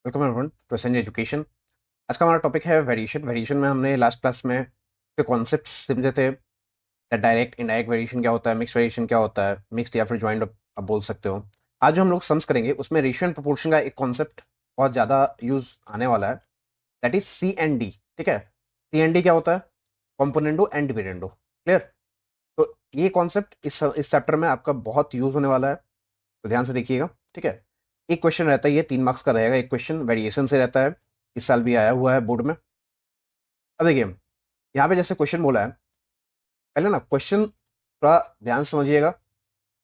Welcome everyone to Essence Education. आज का हमारा टॉपिक है वेरिएशन। वेरिएशन में हमने लास्ट क्लास में के कॉन्सेप्ट समझे थे। डायरेक्ट इनडायरेक्ट वेरिएशन क्या होता है, मिक्स वेरिएशन क्या होता है, मिक्स्ड या फिर जॉइंट आप बोल सकते हो। आज जो हम लोग सम्स करेंगे उसमें रेशियो एंड प्रोपोर्शन का एक कॉन्सेप्ट बहुत ज़्यादा यूज आने वाला है, that is C and D. ठीक है, सी एंड डी क्या होता है? Componendo and dividendo. क्लियर? तो ये कॉन्सेप्ट इस चैप्टर में आपका बहुत यूज होने वाला है, तो ध्यान से देखिएगा। ठीक है, एक क्वेश्चन रहता है, ये 3 मार्क्स का रहेगा। एक क्वेश्चन वेरिएशन से रहता है, इस साल भी आया हुआ है बोर्ड में। अब देखिए, यहाँ पे जैसे क्वेश्चन बोला है, पहले ना क्वेश्चन थोड़ा ध्यान से समझिएगा।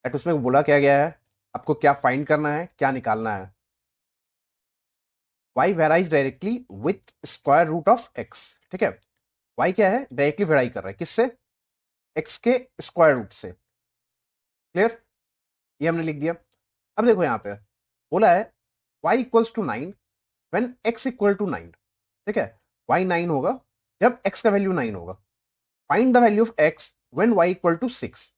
एट उसमें बोला क्या गया है, आपको क्या फाइंड करना है, क्या निकालना है। y varies directly with square root of x। ठीक है, y क्या है? डायरेक्टली वेराई कर रहा है किससे? x के स्क्वायर रूट से। क्लियर? ये हमने लिख दिया। अब देखो यहाँ पे बोला है y equals to 9 when x equal to 9। ठीक है, y 9 होगा जब x का वैल्यू 9 होगा। Find the value of x when y equal to 6।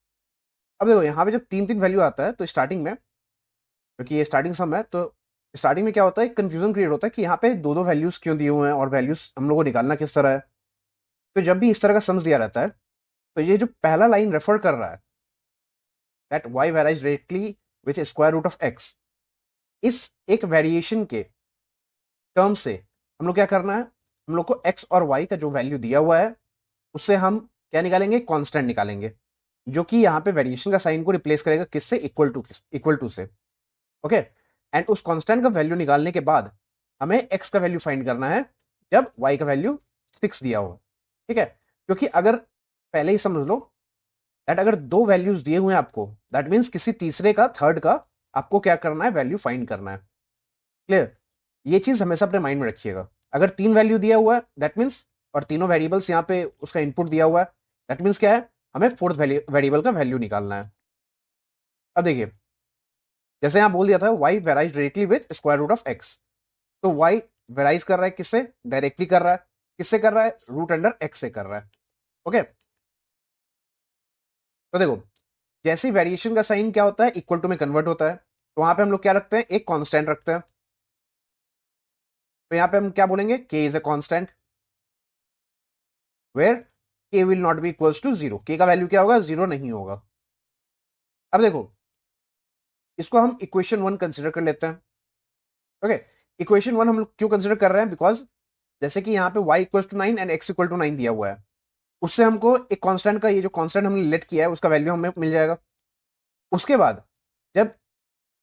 अब देखो यहाँ पे जब तीन तीन वैल्यू आता है तो स्टार्टिंग में, क्योंकि ये स्टार्टिंग सम है, तो स्टार्टिंग में क्या होता है, कंफ्यूजन क्रिएट होता है कि यहाँ पे दो दो वैल्यूज क्यों दिए हुए हैं और वैल्यूज हम लोग को निकालना किस तरह है। तो जब भी इस तरह का सम्स दिया रहता है, तो ये जो पहला लाइन रेफर कर रहा है, that y varies directly with square root of x, इस एक वेरिएशन के टर्म से हम लोग क्या करना है, हम लोग को x और y का जो वैल्यू दिया हुआ है उससे हम क्या निकालेंगे? कांस्टेंट निकालेंगे, जो कि यहाँ पे वेरिएशन का साइन को रिप्लेस करेगा किससे? इक्वल टू से। ओके, एंड उस कांस्टेंट का वैल्यू निकालने के बाद हमें x का वैल्यू फाइंड करना है जब y का वैल्यू 6 दिया हो। ठीक है, क्योंकि अगर पहले ही समझ लो दैट अगर दो वैल्यूज दिए हुए हैं आपको, दैट मीन्स किसी तीसरे का, थर्ड का आपको क्या करना है? वैल्यू फाइंड करना है। क्लियर? ये चीज हमेशा अपने माइंड में रखिएगा। अगर तीन वैल्यू दिया हुआ है दैट मीन्स, और तीनों वेरिएबल्स यहाँ पे उसका इनपुट दिया हुआ है, दैट मीन्स क्या है? हमें फोर्थ वेरिएबल का वैल्यू निकालना है। अब देखिए, जैसे यहाँ बोल दिया था y varies directly with square root of x, तो y वेराइज कर रहा है किससे? डायरेक्टली कर रहा है। किससे कर रहा है? रूट अंडर x से कर रहा है। ओके, तो देखो, जैसे वेरिएशन का साइन क्या होता है? इक्वल टू में कन्वर्ट होता है, तो वहां पे हम लोग क्या रखते हैं? एक कांस्टेंट रखते हैं। तो यहाँ पे हम क्या बोलेंगे? k is a constant where k will not be equals to zero. k का वैल्यू क्या होगा? जीरो नहीं होगा। अब देखो, इसको हम इक्वेशन वन कंसिडर कर लेते हैं। ओके, इक्वेशन वन हम लोग क्यों कंसिडर कर रहे हैं? बिकॉज जैसे कि यहाँ पे y equal to 9 and x equal to 9 दिया हुआ है, उससे हमको एक कांस्टेंट का, ये जो कांस्टेंट हमने लेट किया है उसका वैल्यू हमें मिल जाएगा। उसके बाद जब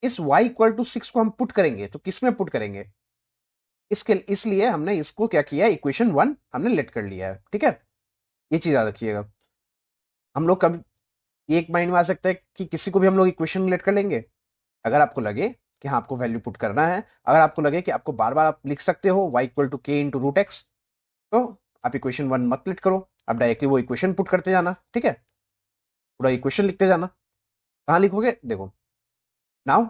इस y इक्वल टू 6 को हम पुट करेंगे तो किस में पुट करेंगे? इसके इसलिए हमने इसको क्या किया? इक्वेशन वन हमने लेट कर लिया है। ठीक है, ये चीज याद रखिएगा। हम लोग कभी, ये एक माइंड में आ सकता है कि किसी को भी हम लोग इक्वेशन रिलेट कर लेंगे। अगर आपको लगे कि हाँ आपको वैल्यू पुट करना है, अगर आपको लगे कि आपको बार बार आप लिख सकते हो y equal to k into root x, तो आप इक्वेशन वन मत लिट करो, आप डायरेक्टली वो इक्वेशन पुट करते जाना। ठीक है, पूरा इक्वेशन लिखते जाना। कहाँ लिखोगे? देखो, now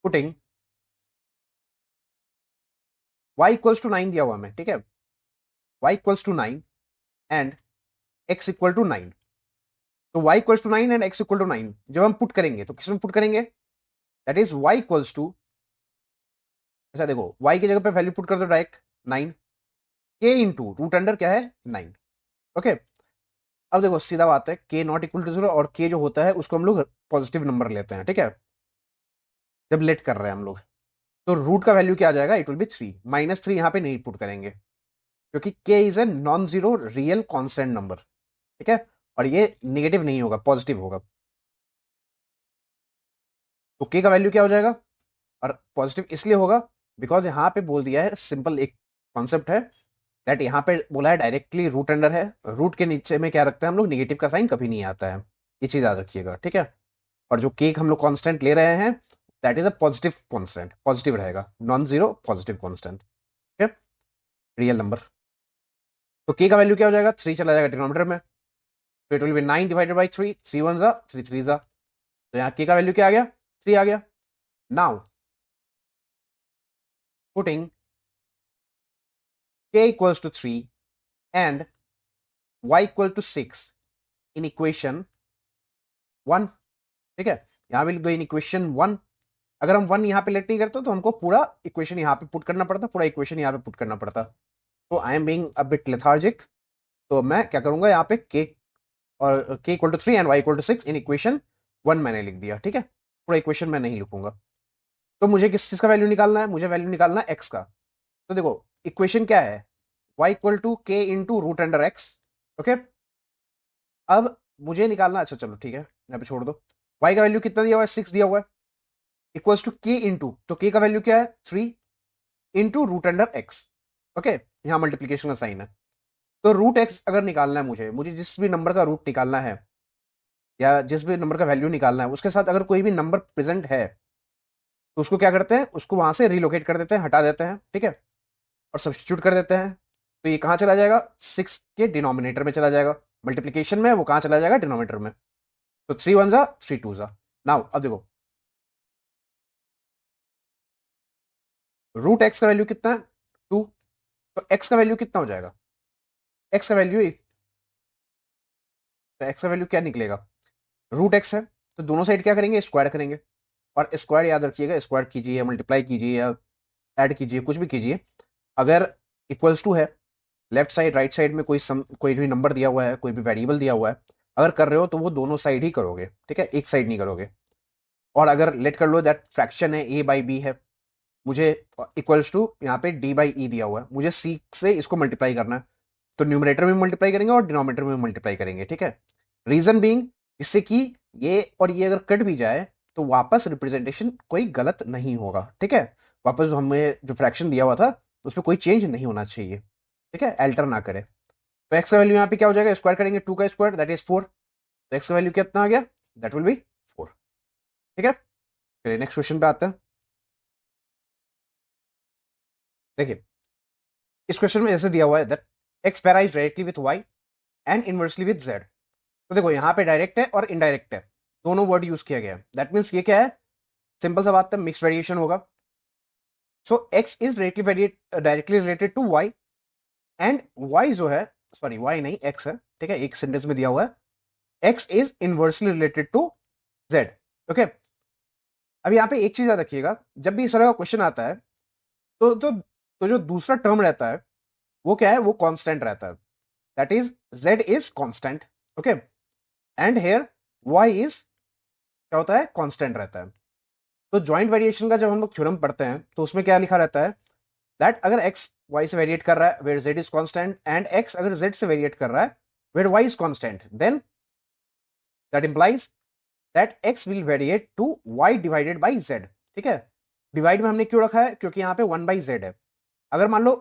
putting y equals to 9 दिया हुआ हमें। ठीक है, y equals to 9 and x equal to 9। तो y equals to 9 and x equal to 9 जब हम पुट करेंगे तो किसमें पुट करेंगे? That is y equals to, अच्छा देखो, y की जगह पे वैल्यू पुट कर दो direct 9, k into root under क्या है? 9। ओके, अब देखो सीधा बात है, k not equal to zero, और k जो होता है उसको हम लोग पॉजिटिव नंबर लेते हैं। ठीक है, जब लेट कर रहे हैं हम लोग, तो रूट का वैल्यू क्या आ जाएगा? It will be 3। -3 यहाँ पे नहीं पुट करेंगे, क्योंकि k is a non zero real constant number. ठीक है, और ये निगेटिव नहीं होगा, पॉजिटिव होगा। तो k का वैल्यू क्या हो जाएगा? और पॉजिटिव इसलिए होगा बिकॉज यहाँ पे बोल दिया है, सिंपल एक कॉन्सेप्ट है, दैट यहाँ पे बोला है डायरेक्टली रूट अंडर है, रूट के नीचे में क्या रखते हैं हम लोग? निगेटिव का साइन कभी नहीं आता है। ये चीज याद रखिएगा। ठीक है, और जो केक हम लोग कांस्टेंट ले रहे हैं, that is a positive constant, positive रहेगा, नॉन जीरो पॉजिटिव कांस्टेंट। ठीक है, रियल नंबर। तो के का वैल्यू क्या हो जाएगा? 3 चला जाएगा डिनोमिनेटर में, तो it will be 9 divided by 3, 3 one जा 3 3 जा, तो यहाँ के का वैल्यू क्या आ गया? 3 आ गया। Now putting k equals to 3 and y equal to 6 in equation one. ठीक है, यहां भी लिख दो इन इक्वेशन वन। अगर हम 1 यहाँ पे लेट नहीं करते तो हमको पूरा इक्वेशन यहाँ पे पुट करना पड़ता, पूरा इक्वेशन यहाँ पे पुट करना पड़ता। तो I am being a bit lethargic, तो मैं क्या करूंगा यहाँ पे k और k equal to 3 and y equal to 6 in equation 1 मैंने लिख दिया, ठीक है। पूरा इक्वेशन मैं नहीं लिखूंगा। तो मुझे किस चीज का वैल्यू निकालना है, मुझे वैल्यू निकालना है x का। तो देखो इक्वेशन क्या है, y equal to k into root under x, okay. अब मुझे निकालना, अच्छा चलो ठीक है यहाँ पे छोड़ दो, y का वैल्यू कितना दिया हुआ है, 6 दिया हुआ है, इक्वल्स टू k इंटू, तो k का वैल्यू क्या है 3 into root under x, okay. यहाँ मल्टीप्लीकेशन का साइन है। तो रूट x अगर निकालना है मुझे, जिस भी नंबर का रूट निकालना है या जिस भी नंबर का वैल्यू निकालना है, उसके साथ अगर कोई भी नंबर प्रेजेंट है तो उसको क्या करते हैं, उसको वहां से रिलोकेट कर देते हैं, हटा देते हैं, ठीक है, और सब्सटीट्यूट कर देते हैं। तो ये कहां चला जाएगा, 6 के डिनोमिनेटर में चला जाएगा, मल्टीप्लीकेशन में वो कहां चला जाएगा, डिनोमिनेटर में। तो 3 1 जा 3 2 जा। नाउ अब देखो रूट एक्स का वैल्यू कितना है 2, तो एक्स का वैल्यू कितना हो जाएगा, एक्स का वैल्यू, तो एक्स का वैल्यू क्या निकलेगा, रूट एक्स है, तो दोनों साइड क्या करेंगे, स्क्वायर करेंगे। और स्क्वायर याद रखिएगा, स्क्वायर कीजिए, मल्टीप्लाई कीजिए या ऐड कीजिए, कुछ भी कीजिए। अगर इक्वल्स टू है, लेफ्ट साइड राइट साइड में कोई भी नंबर दिया हुआ है, कोई भी वेरिएबल दिया हुआ है, अगर कर रहे हो तो वो दोनों साइड ही करोगे, ठीक है, एक साइड नहीं करोगे। और अगर लेट कर लो दैट फ्रैक्शन है a बाई बी है, मुझे इक्वल्स टू यहाँ पे d बाई ई दिया हुआ है, मुझे c से इसको मल्टीप्लाई करना है, तो न्यूमरेटर में मल्टीप्लाई करेंगे और डिनोमिनेटर में मल्टीप्लाई करेंगे, ठीक है। रीजन बीइंग, इससे कि ये और ये अगर कट भी जाए तो वापस रिप्रेजेंटेशन कोई गलत नहीं होगा, ठीक है। वापस जो हमें जो फ्रैक्शन दिया हुआ था उसमें कोई चेंज नहीं होना चाहिए, ठीक है, एल्टर ना करे। तो एक्स का वैल्यू यहाँ पे क्या हो जाएगा, स्क्वायर करेंगे 2 का स्क्वायर दैट इज 4, तो एक्स का वैल्यू कितना आ गया, दैट विल बी 4, ठीक है। चलिए नेक्स्ट क्वेश्चन पे आते हैं। देखिए इस क्वेश्चन में ऐसे दिया हुआ है that x varies directly with y and inversely with z. तो देखो यहाँ पे डायरेक्ट है और इनडायरेक्ट है, दोनों वर्ड यूज किया गया है, दैट मीन्स ये क्या है, सिंपल सा बात है, मिक्स वेरिएशन होगा। So x is directly related to y and y जो है, सॉरी वाई नहीं एक्स है, ठीक है, एक सेंटेंस में दिया हुआ है X is inversely related to Z, okay. अब यहाँ पे एक चीज याद रखिएगा, जब भी इस तरह का क्वेश्चन आता है तो जो दूसरा टर्म रहता है वो क्या है, वो कांस्टेंट रहता है, that is Z is constant, okay. And here Y is क्या होता है, कांस्टेंट रहता है। तो ज्वाइंट वेरिएशन का जब हम लोग थ्योरम पढ़ते हैं तो उसमें क्या लिखा रहता है, दैट अगर x y से वेरिएट कर रहा है where z is constant, and x अगर z से वेरिएट कर रहा है where y is constant, then that implies that x will variate to y divided by z, ठीक है। डिवाइड में हमने क्यों रखा है, क्योंकि यहाँ पे 1 बाई जेड है। अगर मान लो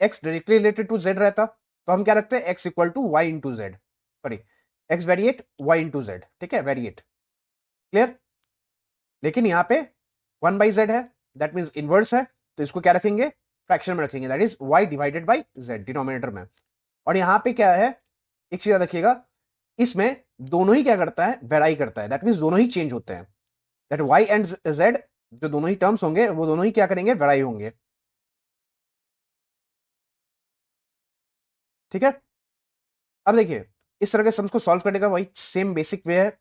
x directly related to z रहता तो हम क्या रखते हैं, x equal to Y into Z, sorry x variate y into Z, ठीक है, वेरिएट, क्लियर। लेकिन यहाँ पे 1 बाई जेड है, दैट मीन्स इनवर्स है, तो इसको क्या रखेंगे, फ्रैक्शन में रखेंगे, that is y divided by z denominator में। और यहाँ पे क्या है, एक चीज याद रखिएगा, इसमें दोनों ही क्या करता है, वेराई करता है, दैट मीन्स दोनों ही चेंज होते हैं, दैट y एंड z जो दोनों ही टर्म्स होंगे वो दोनों ही क्या करेंगे, वेराई होंगे, ठीक है। अब देखिए इस तरह के सम्स को सॉल्व करने का वही सेम बेसिक वे है,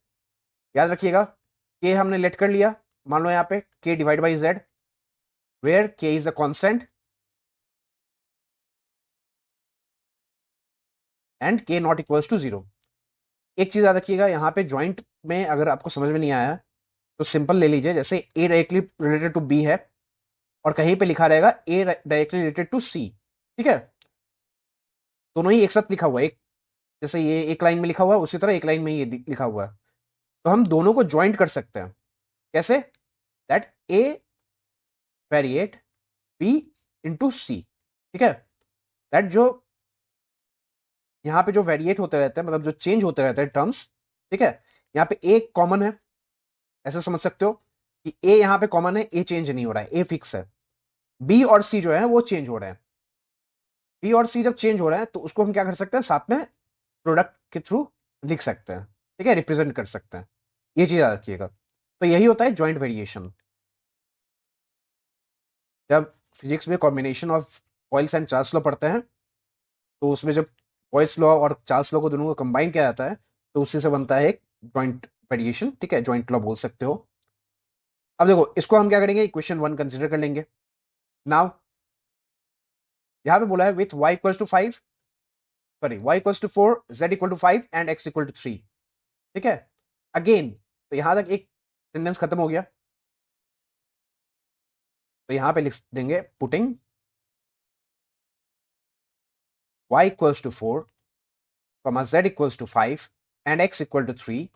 याद रखिएगा, के हमने लेट कर लिया, मान लो यहाँ पे के डिवाइड बाई जेड वेयर के इज अ कांस्टेंट एंड के नॉट इक्वल्स टू जीरो। एक चीज याद रखिएगा, यहाँ पे ज्वाइंट में अगर आपको समझ में नहीं आया तो सिंपल ले लीजिए, जैसे ए डायरेक्टली रिलेटेड टू बी है और कहीं पे लिखा रहेगा ए डायरेक्टली रिलेटेड टू सी, ठीक है, दोनों ही एक साथ लिखा हुआ है, एक जैसे ये एक लाइन में लिखा हुआ है उसी तरह एक लाइन में ये लिखा हुआ है, तो हम दोनों को ज्वाइंट कर सकते हैं, कैसे, that a variate b into c, ठीक है। दैट जो यहाँ पे जो वेरिएट होते रहते हैं, मतलब जो चेंज होते रहते हैं टर्म्स, ठीक है, यहाँ पे ए कॉमन है, ऐसे समझ सकते हो कि ए यहाँ पे कॉमन है, ए चेंज नहीं हो रहा है, ए फिक्स है, बी और सी जो है वो चेंज हो रहे हैं, बी और सी जब चेंज हो रहे हैं तो उसको हम क्या कर सकते हैं, साथ में प्रोडक्ट के थ्रू लिख सकते हैं, ठीक है, रिप्रेजेंट कर सकते हैं, ये चीज याद रखिएगा। तो यही होता है ज्वाइंट वेरिएशन। जब फिजिक्स में combination of Boyle's and Charles law पढ़ते हैं तो उसमें जब पॉइल्स लॉ और चार्ल्स लॉ को दोनों को कंबाइन किया जाता है तो उसी से बनता है एक ज्वाइंट वेरिएशन, ठीक है, ज्वाइंट लॉ बोल सकते हो। अब देखो इसको हम क्या करेंगे, इक्वेशन 1 कंसिडर कर लेंगे। नाउ यहां पे बोला है with y equals to 5, sorry y equals to 4, z equal to 5 and x equal to 3। ठीक है, अगेन तो यहां तक एक सेंटेंस खत्म हो गया, तो यहां पे लिख देंगे putting y equals to 4, z equals to 5 and x equal to 3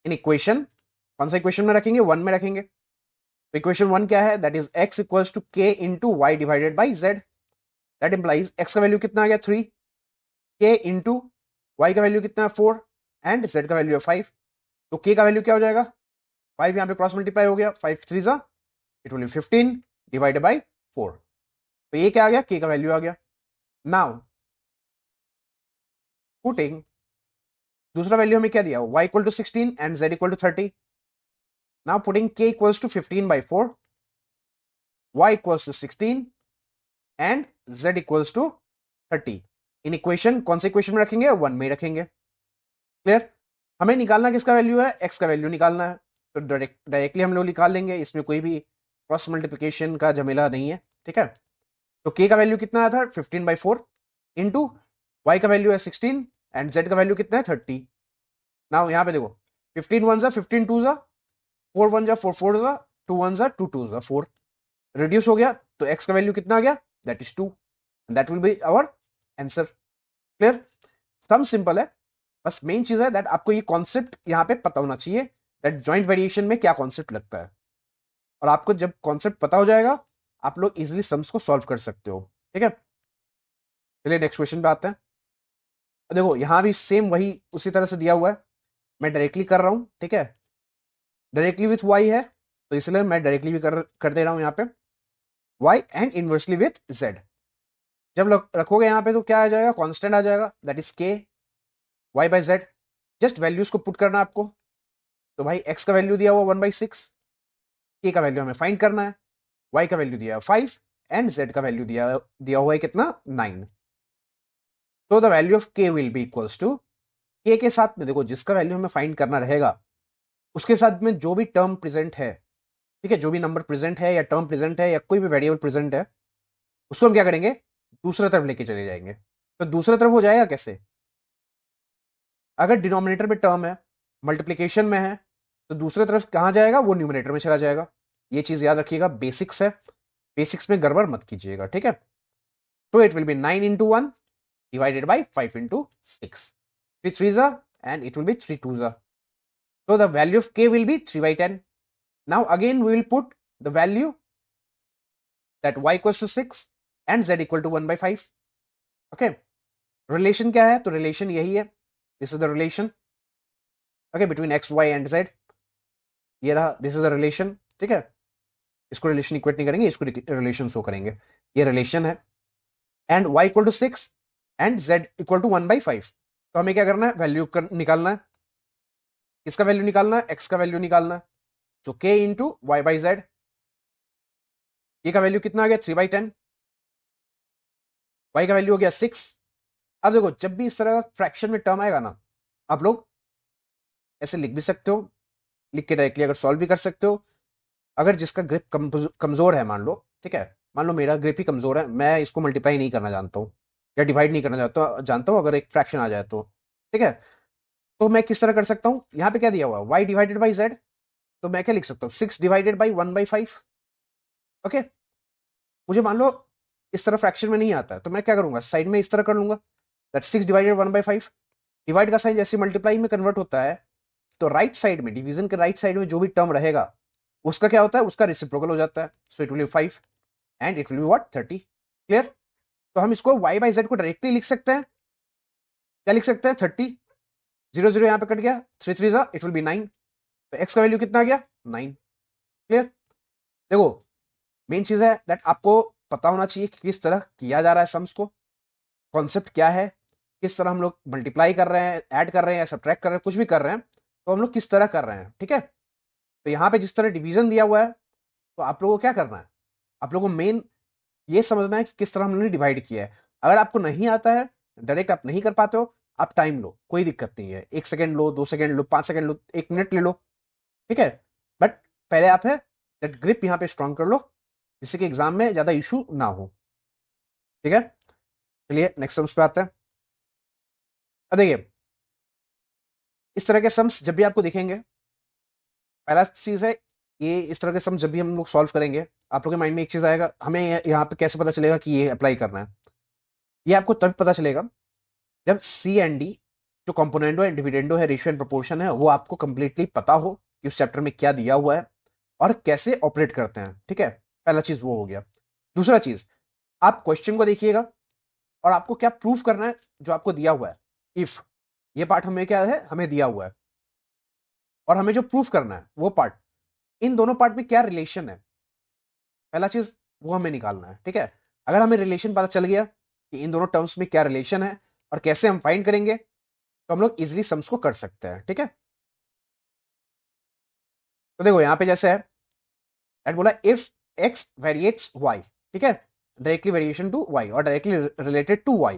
in equation, कौन सा इक्वेशन में रखेंगे, 1 में रखेंगे। तो इक्वेशन 1 क्या है, that is x equals to k into Y divided by z। That implies x का वैल्यू कितना आ गया 3, k इंटू वाई का वैल्यू कितना है 4 एंड z का वैल्यू है 5। तो k का वैल्यू क्या हो जाएगा, 5 यहां पे क्रॉस मल्टीप्लाई हो गया, 5 3 जा it will be 15 divided by 4। तो ये क्या आ गया, k का वैल्यू आ गया। नाउ पुटिंग दूसरा वैल्यू हमें क्या दिया, y equal to 16 and z equal to 30। Now putting k equals to 15 by 4, y equals to 16 and z equals to 30 in equation, कौन से इक्वेशन में रखेंगे, 1 में रखेंगे। क्लियर, हमें निकालना किसका वैल्यू है, x का वैल्यू निकालना है। तो डायरेक्टली हम लोग निकाल लेंगे, इसमें कोई भी क्रॉस मल्टीप्लिकेशन का झमेला नहीं है। ठीक है, तो k का वैल्यू कितना आया था 15 बाई 4 इंटू वाई का वैल्यू है 16 एंड z का वैल्यू कितना है 30। नाउ यहाँ पे देखो 15 1 जा 15 2 जा 4 1 जा 4 4 जा 2 1 जा 2 2 जा 4, रिड्यूस हो गया, तो x का वैल्यू कितना आ गया, that is 2, that will be our answer. Clear, सम सिंपल है, बस मेन चीज है दैट आपको ये कॉन्सेप्ट यहाँ पे पता होना चाहिए दैट जॉइंट वेरिएशन में क्या कॉन्सेप्ट लगता है, और आपको जब कॉन्सेप्ट पता हो जाएगा आप लोग इजिली सम्स को सॉल्व कर सकते हो। ठीक है, चलिए नेक्स्ट क्वेश्चन पे आते हैं। देखो यहां भी सेम वही उसी तरह से दिया हुआ है, मैं डायरेक्टली कर रहा हूं। ठीक है, डायरेक्टली विथ y है तो इसलिए मैं डायरेक्टली भी कर दे रहा हूं यहाँ पे y and inversely with z। जब रखोगे यहाँ पे तो क्या आ जाएगा, कांस्टेंट आ जाएगा, that is k y by z। Just values को पुट करना है आपको। तो भाई x का वैल्यू दिया हुआ 1/6, k का वैल्यू हमें फाइंड करना है, y का वैल्यू दिया है 5 एंड z का वैल्यू दिया हुआ है कितना 9। तो the value of k will be equals to, k के साथ में देखो जिसका वैल्यू हमें फाइंड करना रहेगा उसके साथ में जो भी टर्म प्रेजेंट है, ठीक है, जो भी नंबर प्रेजेंट है या टर्म प्रेजेंट है या कोई भी वेरिएबल प्रेजेंट है, उसको हम क्या करेंगे, दूसरे तरफ लेके चले जाएंगे। तो दूसरे तरफ हो जाएगा कैसे, अगर डिनोमिनेटर में टर्म है, मल्टीप्लीकेशन में है, तो दूसरे तरफ कहां जाएगा, वो न्यूमिनेटर में चला जाएगा। ये चीज याद रखिएगा, बेसिक्स है, बेसिक्स में गड़बड़ मत कीजिएगा। ठीक है, तो it will be 9 into 1 divided by 5 into 6, 3 3 जा and it will be 3 2 जा। So the value of k will be 3 by 10। Now again we will put the value that y equals to 6 and z equal to 1 by 5। okay, relation क्या है, तो relation यही है, this is the relation okay between x y and z। ये रहा, this is the relation. ठीक है, इसको रिलेशन इक्वेट नहीं करेंगे, इसको रिलेशन शो करेंगे, ये रिलेशन है। And y equal to 6 and z equal to 1 by 5। तो हमें क्या करना है, वैल्यू निकालना है, किसका वैल्यू निकालना है, x का वैल्यू निकालना है। तो k into Y by Z, ये का वैल्यू कितना आ गया 3/10, y का वैल्यू हो गया 6। अब देखो जब भी इस तरह फ्रैक्शन में टर्म आएगा ना, आप लोग ऐसे लिख भी सकते हो, लिख के डायरेक्टली अगर सॉल्व भी कर सकते हो। अगर जिसका ग्रिप कमजोर है, मान लो, ठीक है, मान लो मेरा ग्रिप ही कमजोर है, मैं इसको मल्टीप्लाई नहीं करना जानता हूँ या डिवाइड नहीं करना जानता हूँ अगर एक फ्रैक्शन आ जाए तो। ठीक है, तो मैं किस तरह कर सकता हूँ, यहाँ पे क्या दिया हुआ है y डिवाइडेड बाई जेड, तो मैं क्या लिख सकता हूँ 6 डिवाइडेड बाई 1/5। ओके, मुझे मान लो इस तरह फ्रैक्शन में नहीं आता है, तो मैं क्या करूंगा, साइड में इस तरह कर लूंगा, दैट 6 डिवाइडेड 1/5। डिवाइड का साइन जैसे मल्टीप्लाई में कन्वर्ट होता है, तो राइट साइड में, डिवीजन के राइट साइड में जो भी टर्म रहेगा उसका क्या होता है, उसका रेसिप्रोकल हो जाता है। So it will be 5 and it will be what 30। Clear, तो हम इसको y बाई जेड को डायरेक्टली लिख सकते हैं, क्या लिख सकते हैं 30, 0 0 यहां पे कट गया, 3 3 जा इट विल बी 9। तो x का वैल्यू कितना आ गया 9। क्लियर, देखो मेन चीज है दैट आपको पता होना चाहिए कि किस तरह किया जा रहा है सम्स को, कॉन्सेप्ट क्या है, किस तरह हम लोग मल्टीप्लाई कर रहे हैं, ऐड कर रहे हैं, सब्ट्रैक्ट कर रहे हैं, कुछ भी कर रहे हैं तो हम लोग किस तरह कर रहे हैं। ठीक है, तो यहाँ पे जिस तरह डिवीजन दिया हुआ है, तो आप लोगों को क्या करना है, आप लोगों को मेन ये समझना है कि किस तरह हम लोगों ने डिवाइड किया है। अगर आपको नहीं आता है, डायरेक्ट आप नहीं कर पाते हो, आप टाइम लो, कोई दिक्कत नहीं है, 1 सेकेंड लो, 2 सेकेंड लो, 5 सेकेंड लो, 1 मिनट ले लो। ठीक है, बट पहले आप है दैट ग्रिप यहाँ पे स्ट्रॉन्ग कर लो, जिससे कि एग्जाम में ज्यादा इशू ना हो। ठीक है, चलिए नेक्स्ट सम्स पे आते हैं। अब देखिए, इस तरह के सम्स जब भी आपको दिखेंगे, पहला चीज है, ये इस तरह के सम्स जब भी हम लोग सॉल्व करेंगे, आप लोग के माइंड में एक चीज आएगा, हमें यहाँ पे कैसे पता चलेगा कि ये अप्लाई करना है। ये आपको तब पता चलेगा जब सी एंड डी, जो कंपोनेंडो एंड डिविडेंडो है, रेशियो एंड प्रोपोर्शन है, वो आपको कंप्लीटली पता हो कि उस चैप्टर में क्या दिया हुआ है और कैसे ऑपरेट करते हैं। ठीक है, पहला चीज वो हो गया। दूसरा चीज, आप क्वेश्चन को देखिएगा और आपको क्या प्रूफ करना है जो आपको दिया हुआ है। इफ ये पार्ट हमें क्या है, हमें दिया हुआ है, और हमें जो प्रूफ करना है वो पार्ट, इन दोनों पार्ट में क्या रिलेशन है, पहला चीज वो हमें निकालना है। ठीक है, अगर हमें रिलेशन पता चल गया कि इन दोनों टर्म्स में क्या रिलेशन है और कैसे हम फाइंड करेंगे, तो हम लोग इजिली सम्स को कर सकते हैं। ठीक है, तो देखो यहां पे जैसे है, एंड बोला इफ एक्स वेरिएट्स वाई, ठीक है, डायरेक्टली वेरिएशन टू वाई और डायरेक्टली रिलेटेड टू वाई,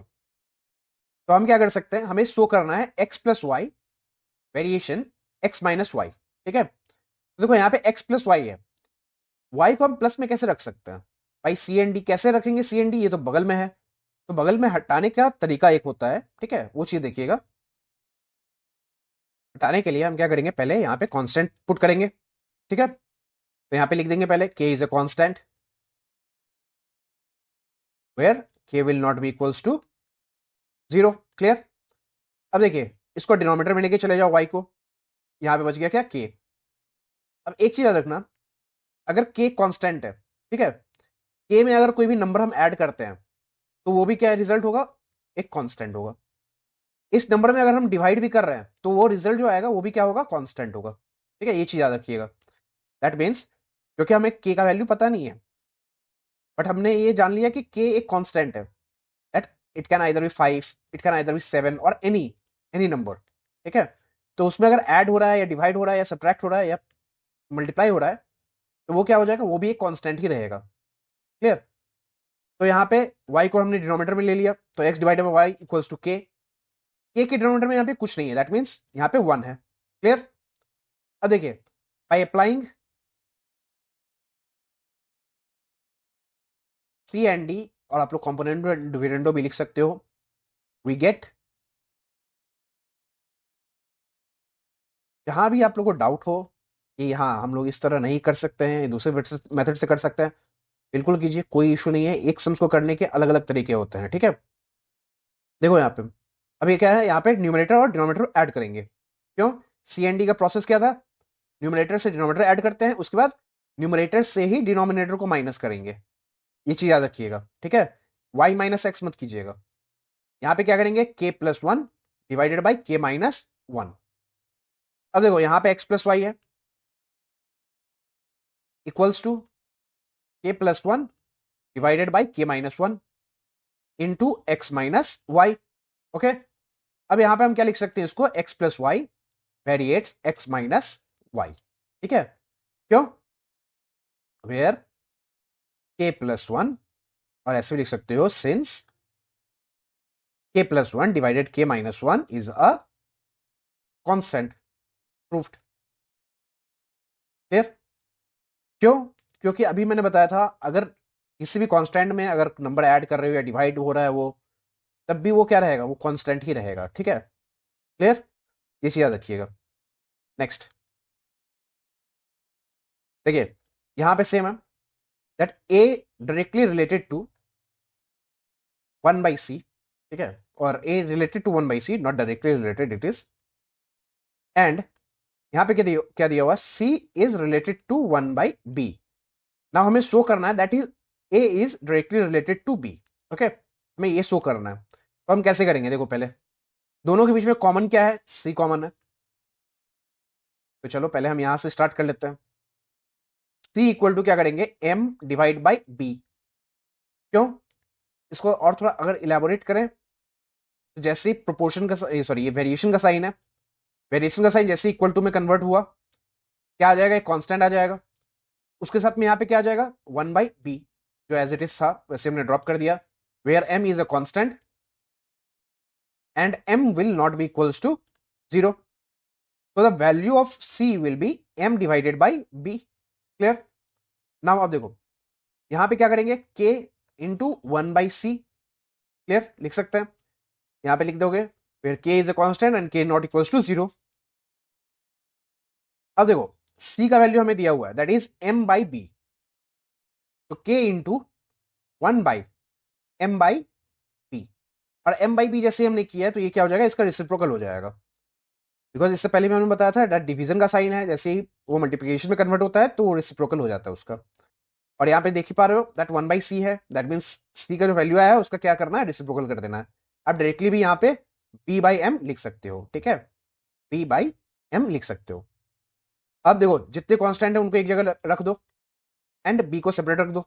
तो हम क्या कर सकते हैं, हमें शो करना है X plus Y variation X minus Y. ठीक है, तो देखो यहाँ पे एक्स प्लस वाई है, वाई को हम प्लस में कैसे रख सकते हैं भाई, सी एन डी कैसे रखेंगे, सी एन डी ये तो बगल में है, तो बगल में हटाने का तरीका एक होता है। ठीक है, वो चीज देखिएगा। हटाने के लिए हम क्या करेंगे, पहले यहाँ पे कांस्टेंट पुट करेंगे। ठीक है, तो यहाँ पे लिख देंगे पहले k is a constant where k will not be equals to 0। Clear. अब देखिए, इसको डिनोमिनेटर में लेके चले जाओ y को, यहाँ पे बच गया क्या, k। अब एक चीज याद रखना, अगर k कांस्टेंट है, ठीक है, k में अगर कोई भी नंबर हम ऐड करते हैं तो वो भी क्या रिजल्ट होगा, एक कांस्टेंट होगा। इस नंबर में अगर हम डिवाइड भी कर रहे हैं तो वो रिजल्ट जो आएगा वो भी क्या होगा, कांस्टेंट होगा। ठीक है, ये चीज याद रखिएगा। दैट मीन्स, क्योंकि हमें k का वैल्यू पता नहीं है, बट हमने ये जान लिया कि k एक कांस्टेंट है, that it can either be 5, it can either be 7 और एनी एनी नंबर। ठीक है, तो उसमें अगर ऐड हो रहा है या डिवाइड हो रहा है या सब्ट्रैक्ट हो रहा है या मल्टीप्लाई हो रहा है, तो वो क्या हो जाएगा, वो भी एक कांस्टेंट ही रहेगा। क्लियर। तो यहाँ पे y को हमने डिनोमिनेटर में ले लिया, तो x divided by y equals to k। k के डिनोमिनेटर में यहाँ पे कुछ नहीं है, दैट मीन्स यहाँ पे 1 है। क्लियर। अब देखिए, by applying C and D, और आप लोग कॉम्पोनेंट डिविडेंडो भी लिख सकते हो, वी गेट, जहां भी आप लोग को डाउट हो कि हाँ हम लोग इस तरह नहीं कर सकते हैं, दूसरे मेथड से कर सकते हैं, बिल्कुल कीजिए, कोई इशू नहीं है। एक सम्स को करने के अलग अलग तरीके होते हैं। ठीक है, देखो यहाँ पे, अब ये क्या है, यहाँ पे न्यूमरेटर और डिनोमिनेटर ऐड करेंगे। क्यों, सी एन डी का प्रोसेस क्या था, न्यूमरेटर से डिनोमिनेटर ऐड करते हैं, उसके बाद न्यूमरेटर से ही डिनोमिनेटर को माइनस करेंगे। ये चीज याद रखिएगा। ठीक है, y माइनस एक्स मत कीजिएगा। यहाँ पे क्या करेंगे, k plus 1 divided by k minus 1। अब देखो यहाँ पे x प्लस वाई है, equals to k plus 1 divided by k minus 1 into x minus y. Okay, अब यहां पे हम क्या लिख सकते हैं इसको, x plus y variates x minus Y. ठीक है, क्यों, वेयर k प्लस 1, और ऐसे भी लिख सकते हो, since k plus 1 divided k minus 1 is a constant, proofed. Clear. क्यों, क्योंकि अभी मैंने बताया था, अगर किसी भी कांस्टेंट में अगर नंबर ऐड कर रहे हो या डिवाइड हो रहा है वो, तब भी वो क्या रहेगा, वो कांस्टेंट ही रहेगा। ठीक है, क्लियर, ये चीज याद रखिएगा। नेक्स्ट देखिए, यहां पे सेम है, that a directly related to 1 by c। ठीक है, और a related to 1 by c, not directly related it is, and यहां पे क्या दिया हुआ, c is related to 1 by b। Now हमें शो करना है that is a is directly related to b। Okay, हमें ये शो करना है, तो हम कैसे करेंगे, देखो पहले दोनों के बीच में कॉमन क्या है, c कॉमन है, तो चलो पहले हम यहां से स्टार्ट कर लेते हैं। c इक्वल टू क्या करेंगे, m डिवाइड बाई b। क्यों, इसको और थोड़ा अगर इलेबोरेट करें, तो जैसे ही प्रोपोर्शन का, सॉरी ये वेरिएशन का साइन है, वेरिएशन का साइन जैसे इक्वल टू में कन्वर्ट हुआ, क्या आ जाएगा, एक कांस्टेंट आ जाएगा, उसके साथ में यहाँ पे क्या आ जाएगा, 1 बाई बी, जो एज इट इज था वैसे हमने ड्रॉप कर दिया, where m is a constant and m will not be equals to 0, so the value of c will be m divided by b। clear। Now आप देखो यहां पे क्या करेंगे, k इंटू 1/c, क्लियर, लिख सकते हैं, यहां पे लिख दोगे, फिर k is a constant and k not equals to 0। अब देखो c का वैल्यू हमें दिया हुआ है, दैट इज m/b, तो k इंटू 1/m/b, और m/b जैसे हमने किया है तो ये क्या हो जाएगा, इसका रेसिप्रोकल हो जाएगा, बिकॉज इससे पहले भी हमने बताया था दैट डिवीजन का साइन है, जैसे ही वो मल्टीप्लिकेशन में कन्वर्ट होता है तो वो रेसिप्रोकल हो जाता है उसका। और यहाँ पे देख ही पा रहे हो दैट 1/c है, दैट मीन्स c का जो वैल्यू आया है उसका क्या करना है, रेसिप्रोकल कर देना है। आप डायरेक्टली भी यहाँ पे b/m लिख सकते हो, ठीक है, b/m लिख सकते हो। अब देखो जितने कांस्टेंट है उनको एक जगह रख दो एंड b को सेपरेट रख दो,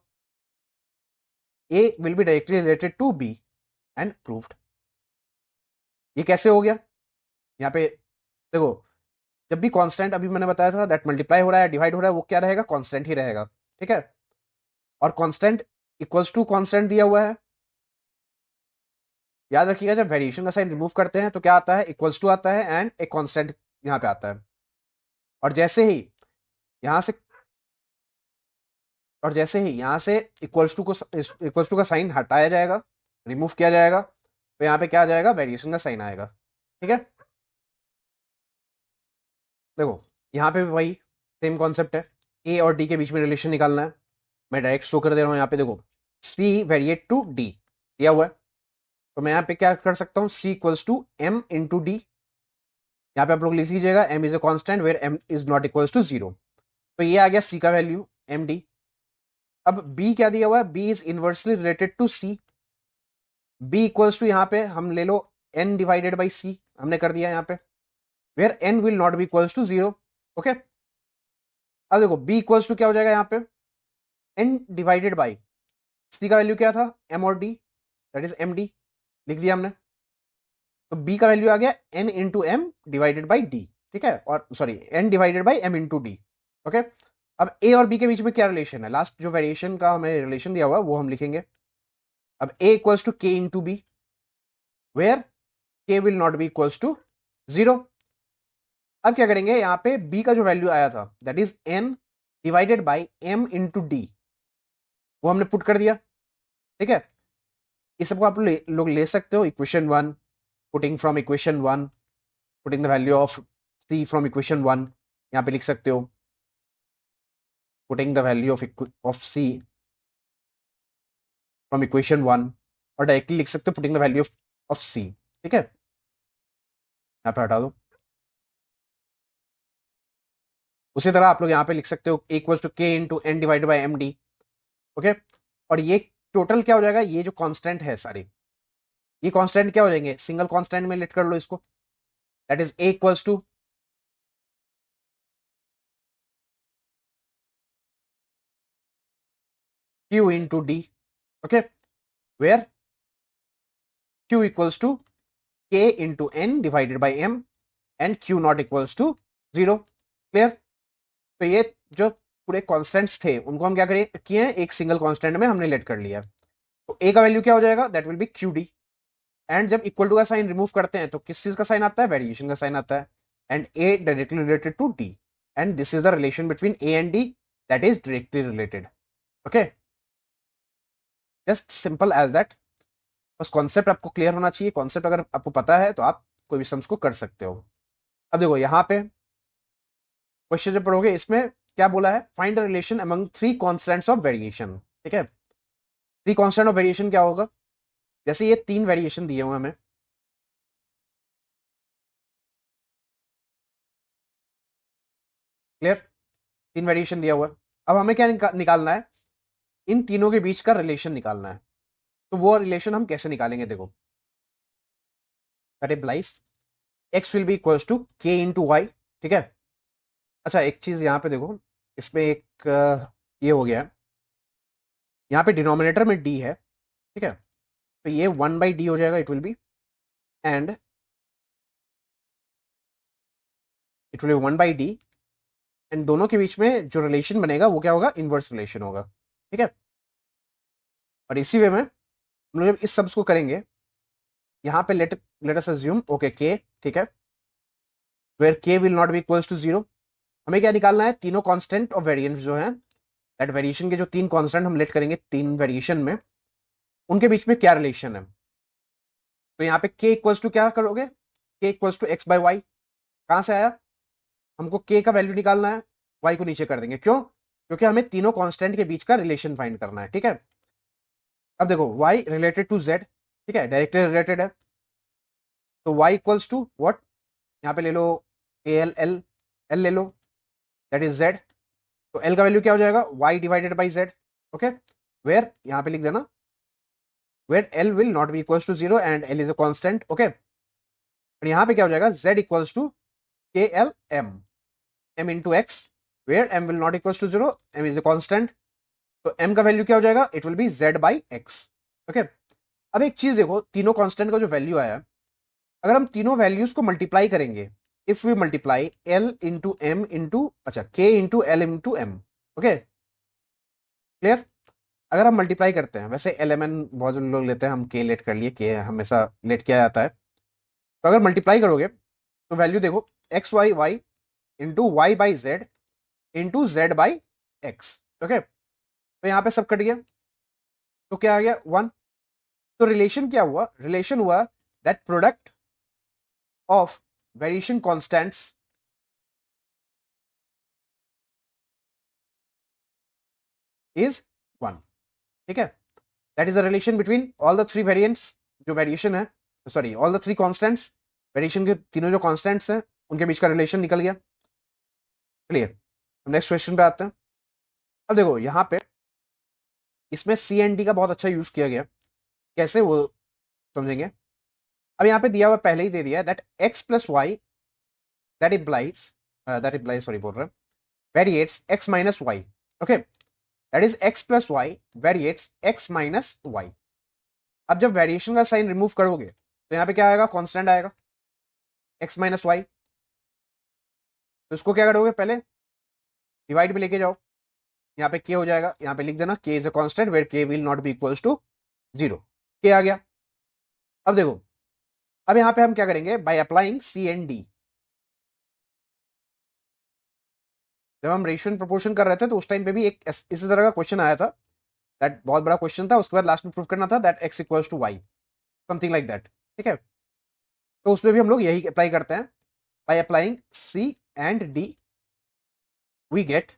a will be directly related to b and proved. ये कैसे हो गया, यहाँ पे देखो जब भी कांस्टेंट, अभी मैंने बताया था दैट मल्टीप्लाई हो रहा है, डिवाइड हो रहा है, वो क्या रहेगा, कांस्टेंट ही रहेगा, ठीक है। और कांस्टेंट इक्वल्स टू कांस्टेंट दिया हुआ है, याद रखिएगा जब वेरिएशन का साइन रिमूव करते हैं तो क्या आता है, इक्वल्स टू आता है एंड एक कांस्टेंट यहाँ पे आता है। और जैसे ही यहां से और जैसे ही यहां से इक्वल्स टू का साइन हटाया जाएगा, रिमूव किया जाएगा, तो यहाँ पे क्या आ जाएगा, वेरिएशन का साइन आएगा, ठीक है। देखो यहाँ पे भी वही सेम कॉन्सेप्ट है, ए और डी के बीच में रिलेशन निकालना है। मैं डायरेक्ट शो कर दे रहा हूँ, यहाँ पे देखो सी वेरिएट टू डी दिया हुआ है, तो मैं यहाँ पे क्या कर सकता हूँ, C equals to M into D, यहाँ पे आप लोग लिख लीजिएगा M is a constant where M is not equals to 0, तो ये आ गया सी का वैल्यू एम डी। अब बी क्या दिया हुआ है, B is inversely related to C, B equals to यहाँ पे हम ले लो एन डिवाइडेड बाई सी, हमने कर दिया यहाँ पे, where N will not be equals to 0, okay. अब देखो बी इक्वल्स टू क्या हो जाएगा यहाँ पे, एन डिवाइडेड बाई सी का वैल्यू क्या था, एम और d, that is m d, लिख दिया हमने। तो बी का वैल्यू आ गया n into m divided by d, ठीक है, और sorry n divided by m into d, okay. अब ए और बी के बीच में क्या रिलेशन है, लास्ट जो वेरिएशन का हमें रिलेशन दिया हुआ है वो हम लिखेंगे। अब a equals to k into b, where k will not be equals to 0। अब क्या करेंगे, यहाँ पे बी का जो वैल्यू आया था that is n divided by m into d, वो हमने पुट कर दिया, ठीक है। इस सबको आप लोग ले सकते हो equation 1, putting from equation 1, putting the value of c from equation 1, यहाँ पे लिख सकते हो putting the value of c from equation 1, और डायरेक्टली लिख सकते हो putting the value of c, ठीक है, यहाँ पे हटा दो। उसी तरह आप लोग यहाँ पे लिख सकते हो equals to k into n divided by m d, okay. और ये टोटल क्या हो जाएगा, ये जो कांस्टेंट है सारे, ये कांस्टेंट क्या हो जाएंगे, सिंगल कांस्टेंट में लेट कर लो इसको, that is a equals to q into d, okay, where q equals to k into n divided by m and q not equals to 0, clear. तो ये जो पूरे कॉन्स्टेंट्स थे उनको हम क्या करें किए हैं, एक सिंगल कॉन्स्टेंट में हमने लेट कर लिया। तो ए का वैल्यू क्या हो जाएगा, that will B Q D, and जब इक्वल टू का साइन रिमूव करते हैं तो किस चीज का साइन आता है, वेरिएशन का साइन आता है, and a directly related to d, and this is the relation between a and d that is directly related, okay, just simple as that. बस कॉन्सेप्ट आपको क्लियर होना चाहिए, कॉन्सेप्ट अगर आपको पता है तो आप कोई भी सम्स को कर सकते हो। अब देखो यहाँ पे क्वेश्चन जब पढ़ोगे इसमें क्या बोला है, find the relation among three constants of variation, ठीक है। थ्री कॉन्स्टेंट ऑफ वेरिएशन क्या होगा, जैसे ये तीन वेरिएशन दिए हुए हमें, क्लियर, तीन वेरिएशन दिया हुआ है। अब हमें क्या निकालना है, इन तीनों के बीच का रिलेशन निकालना है। तो वो रिलेशन हम कैसे निकालेंगे, देखो that implies x will be equals to k into y, ठीक है। अच्छा एक चीज यहाँ पे देखो, इसमें एक ये हो गया, यहाँ पे डिनोमिनेटर में डी है, ठीक है, तो ये 1/d हो जाएगा, and it will be 1/d, and दोनों के बीच में जो रिलेशन बनेगा वो क्या होगा, इनवर्स रिलेशन होगा, ठीक है। और इसी वे में हम लोग जब इस सब्स को करेंगे, यहाँ पे लेट अस अज्यूम ओके के, ठीक है, where k will not be equals to 0, हमें क्या निकालना है, तीनों कांस्टेंट ऑफ वेरिएंस जो है दैट वेरिएशन के जो 3 कांस्टेंट हम लेट करेंगे 3 वेरिएशन में, उनके बीच में क्या रिलेशन है। तो यहाँ पे k इक्वल्स टू क्या करोगे, k equals to x by y. कहां से आया, हमको k का वैल्यू निकालना है, y को नीचे कर देंगे। क्यों, क्योंकि हमें तीनों कांस्टेंट के बीच का रिलेशन फाइंड करना है। ठीक है, अब देखो y रिलेटेड टू z, ठीक है, डायरेक्टली रिलेटेड है। तो y इक्वल्स टू व्हाट, यहाँ पे ले लो एल एल, एल ले लो, दैट इज z। तो l का वैल्यू क्या हो जाएगा, y divided by z। Okay, where यहाँ पे लिख देना, where l will not be equals to 0 and l is a constant. Okay, और यहाँ पे क्या हो जाएगा, z equals to k l m, m into x, where m will not equals to 0, m is a constant. तो m का value क्या हो जाएगा, it will be z by x. Okay, अब एक चीज देखो, तीनों कांस्टेंट का जो वैल्यू आया, अगर हम तीनों वैल्यूज को मल्टीप्लाई करेंगे, if we multiply l into m into, अच्छा k into l into m. Okay, clear. अगर हम मल्टीप्लाई करते हैं, वैसे एल एम एन बहुत लोग लेते हैं, हम के लेट कर लिए, के हमेशा लेट किया जाता है। तो अगर मल्टीप्लाई करोगे तो वैल्यू देखो, x y y into Y by z into z by x. Okay, तो यहां पे सब कट गया, तो क्या आ गया 1। तो रिलेशन क्या हुआ, रिलेशन हुआ that product of variation constants is 1। ठीक है, that is a relation between all the three variants, जो वेरिएशन है, sorry all the three constants, variation के तीनों जो कॉन्स्टेंट्स हैं उनके बीच का रिलेशन निकल गया। क्लियर, हम नेक्स्ट क्वेश्चन पे आते हैं। अब देखो यहाँ पे इसमें सी एंड डी का बहुत अच्छा यूज किया गया, कैसे वो समझेंगे। अब यहाँ पे दिया हुआ पहले ही दे दिया है that x plus y that implies sorry बोल रहे हैं, variates x minus y. Okay, that is x plus y variates x minus y. अब जब वेरिएशन का साइन रिमूव करोगे तो यहाँ पे क्या आएगा, कांस्टेंट आएगा एक्स माइनस वाई। तो इसको क्या करोगे, पहले डिवाइड में लेके जाओ, यहाँ पे के हो जाएगा, यहाँ पे लिख देना k is a constant where k will not be equals to 0। के आ गया। अब देखो, अब यहाँ पे हम क्या करेंगे, by applying C and d. जब हम रेशियो एंड प्रोपोर्शन कर रहे थे तो उस टाइम पे भी एक इसी तरह का क्वेश्चन आया था, दैट बहुत बड़ा क्वेश्चन था, उसके बाद लास्ट में प्रूव करना था that x equals to y, something like that. ठीक है, तो उसमें भी हम लोग यही अप्लाई करते हैं, by applying C and d we get.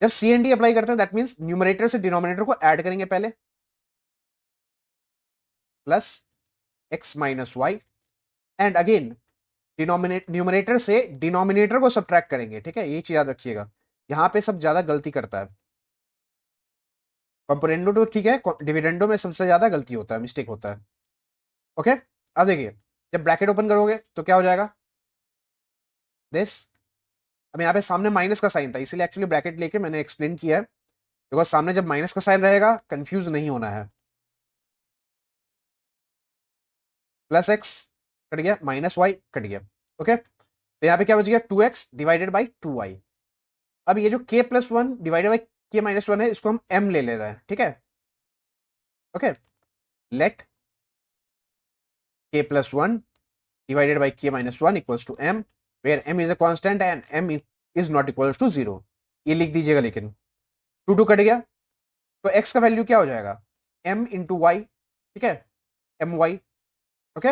जब सी एंड डी अप्लाई करते हैं दैट मींस न्यूमरेटर से डिनोमिनेटर को ऐड करेंगे पहले, plus x minus y, and again numerator से डिनोमिनेटर को सब्ट्रैक्ट करेंगे। ठीक है, ये चीज याद रखिएगा, यहां पे सब ज्यादा गलती करता है। कंपोनेंडो तो ठीक है, डिविडेंडो में सबसे ज्यादा गलती होता है, मिस्टेक होता है। ओके, अब देखिए, जब ब्रैकेट ओपन करोगे तो क्या हो जाएगा, दिस। अब यहाँ पे सामने माइनस का साइन था, इसीलिए एक्चुअली ब्रैकेट लेके मैंने एक्सप्लेन किया है, बिकॉज सामने जब माइनस का साइन रहेगा कंफ्यूज नहीं होना है। प्लस एक्स कट गया, माइनस वाई कट गया। ओके, तो यहाँ पे क्या बच गया, 2x डिवाइडेड बाई 2y। अब ये जो k plus one divided by k minus one है, इसको हम m ले रहे हैं। ठीक है, okay, let k plus one divided by k minus one equals to m, where m is a constant and m is not equals to 0। ये लिख दीजिएगा, लेकिन 2 कट गया, तो x का वैल्यू क्या हो जाएगा, m इंटू वाई। ठीक है, एम वाई। ओके,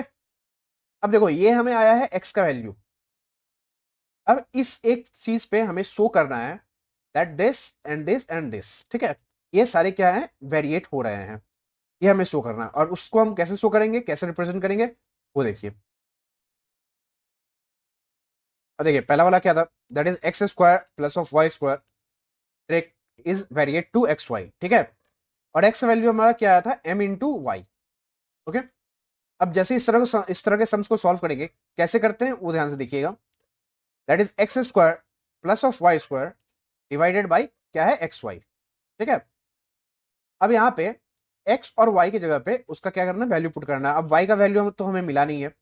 अब देखो ये हमें आया है x का वैल्यू। अब इस एक चीज पे हमें शो करना है that this and this and this, ठीक है, ये सारे क्या है, वेरिएट हो रहे हैं, ये हमें शो करना है। और उसको हम कैसे शो करेंगे, कैसे रिप्रेजेंट करेंगे, वो देखिए। अब देखिए पहला वाला क्या था, that is x square plus of y square is varied to x y. ठीक है, और एक्स का वैल्यू हमारा क्या आया था, एम इंटू वाई। ओके, अब जैसे इस तरह के सम्स को सॉल्व करेंगे, कैसे करते हैं वो ध्यान से देखिएगा। That is x square plus of y square divided by क्या है, एक्स वाई। ठीक है, अब यहाँ पे x और y की जगह पे उसका क्या करना है, वैल्यू पुट करना है। अब y का वैल्यू तो हमें मिला नहीं है,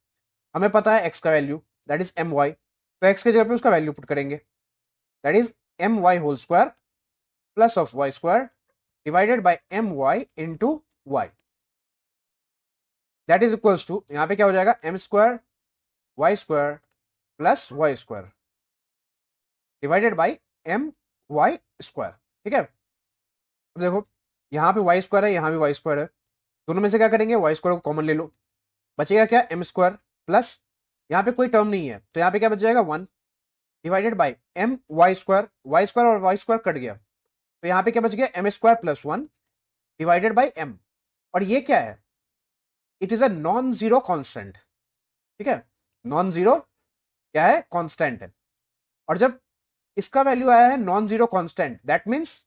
हमें पता है x का value that is m y, तो x की जगह पे उसका वैल्यू पुट करेंगे, that is m y whole square plus of y square divided by m y into y, that is equals to, यहाँ पे क्या हो जाएगा, m square y square plus y square divided by m y square. ठीक है, अब देखो यहाँ पे वाई स्क्वायर है, यहाँ भी वाई स्क्वायर है, दोनों में से क्या करेंगे, वाई स्क्वायर को कॉमन ले लो, बचेगा क्या, एम स्क्वायर प्लस, यहाँ पे कोई टर्म नहीं है तो यहाँ पे क्या बच जाएगा, 1 divided by m y square और वाई स्क्वायर कट गया, तो यहाँ पे क्या बच गया, m square plus 1 divided by m. और ये क्या है, it is a non zero constant, ठीक है, नॉन जीरो क्या है, कॉन्स्टेंट है। और जब इसका वैल्यू आया है non zero constant, that means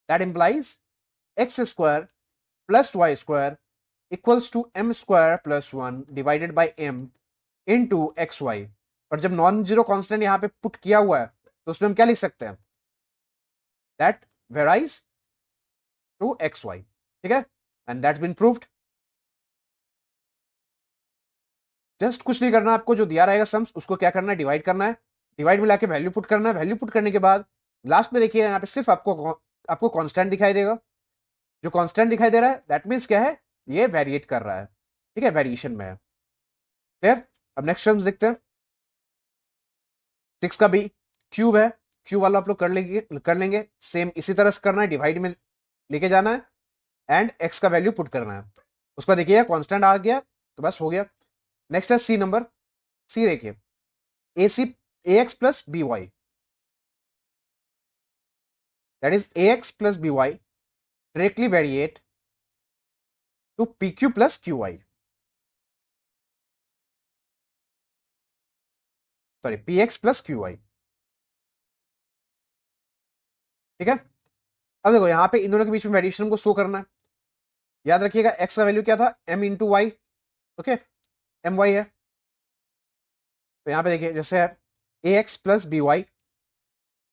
that implies x square plus y square equals to m square plus 1 divided by m into x y. और जब नॉन जीरो कॉन्स्टेंट यहां पे पुट किया हुआ है तो उसमें हम क्या लिख सकते हैं, that varies to x y, ठीक है, and that's been proved. Just कुछ नहीं करना, आपको जो दिया रहेगा सम्स उसको क्या करना है, डिवाइड करना है, डिवाइड में लाके वैल्यू पुट करना है, वैल्यू पुट करने के बाद लास्ट में देखिए यहाँ पे सिर्फ आपको कांस्टेंट दिखाई देगा, जो कांस्टेंट दिखाई दे रहा है दैट मीन्स क्या है, ये वेरिएट कर रहा है, ठीक है, वेरिएशन में है। क्लियर, अब नेक्स्ट टर्म्स देखते हैं। 6 का भी क्यूब है, क्यूब वाला आप लोग कर लेंगे सेम इसी तरह से करना है, डिवाइड में लेके जाना है एंड एक्स का वैल्यू पुट करना है, उसका देखिए कांस्टेंट आ गया तो बस हो गया। नेक्स्ट है सी नंबर, सी देखिए, a c a x plus b y, that is a x plus b y directly variate to p q plus q y, sorry p x plus q y, ठीक है। अब देखो यहाँ पे इन दोनों के बीच में वेरिएशन को शो करना है, याद रखिएगा एक्स का वैल्यू क्या था, m into y, okay, m y है, तो यहाँ पे देखिए जैसे है a x plus b y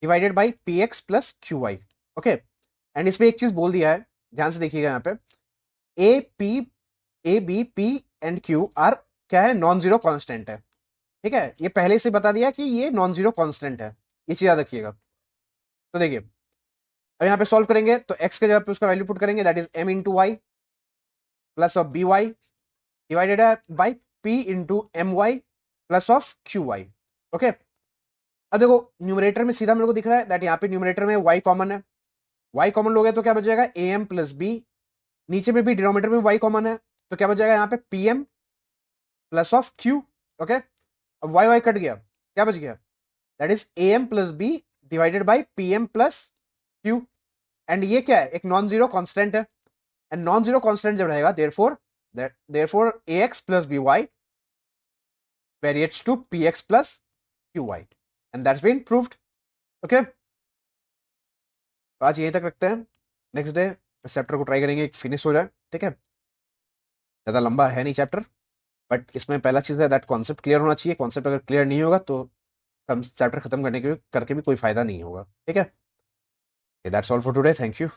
divided by p x plus q y, okay. And इसमें एक चीज बोल दिया है, ध्यान से देखिएगा यहाँ पे, a p a b p and q r क्या है, नॉन जीरो कॉन्स्टेंट है, ठीक है, ये पहले से बता दिया कि ये नॉन जीरो कॉन्स्टेंट है, ये चीज याद रखिएगा। तो देखिए अब यहाँ पे सॉल्व करेंगे तो एक्स के जगह पे उसका वैल्यू पुट करेंगे, that is m into y plus of b y divided by p into m y plus of q y, okay. अब देखो न्यूमरेटर में सीधा मेरे को दिख रहा है दैट यहाँ पे न्यूमरेटर में y कॉमन है, y कॉमन लोगे तो क्या बचेगा, ए एम प्लस बी, नीचे में भी डिनोमिनेटर में y कॉमन है तो क्या बचेगा यहाँ पे p m plus of q, okay. अब y कट गया, क्या बच गया, that is a m plus b divided by p m plus q. And ये क्या है, एक नॉन जीरो कॉन्स्टेंट है, एंड नॉन जीरो कॉन्स्टेंट जब रहेगा therefore a x plus b y variates to p x plus q y, and that's been proved, okay. आज यहीं तक रखते हैं, नेक्स्ट डे इस चैप्टर को ट्राई करेंगे फिनिश हो जाए, ठीक है, ज़्यादा लंबा है नहीं चैप्टर, बट इसमें पहला चीज़ है दैट कॉन्सेप्ट क्लियर होना चाहिए, कॉन्सेप्ट अगर क्लियर नहीं होगा तो हम चैप्टर खत्म करने के करके भी कोई फायदा नहीं होगा, ठीक है। That's all for today, thank you.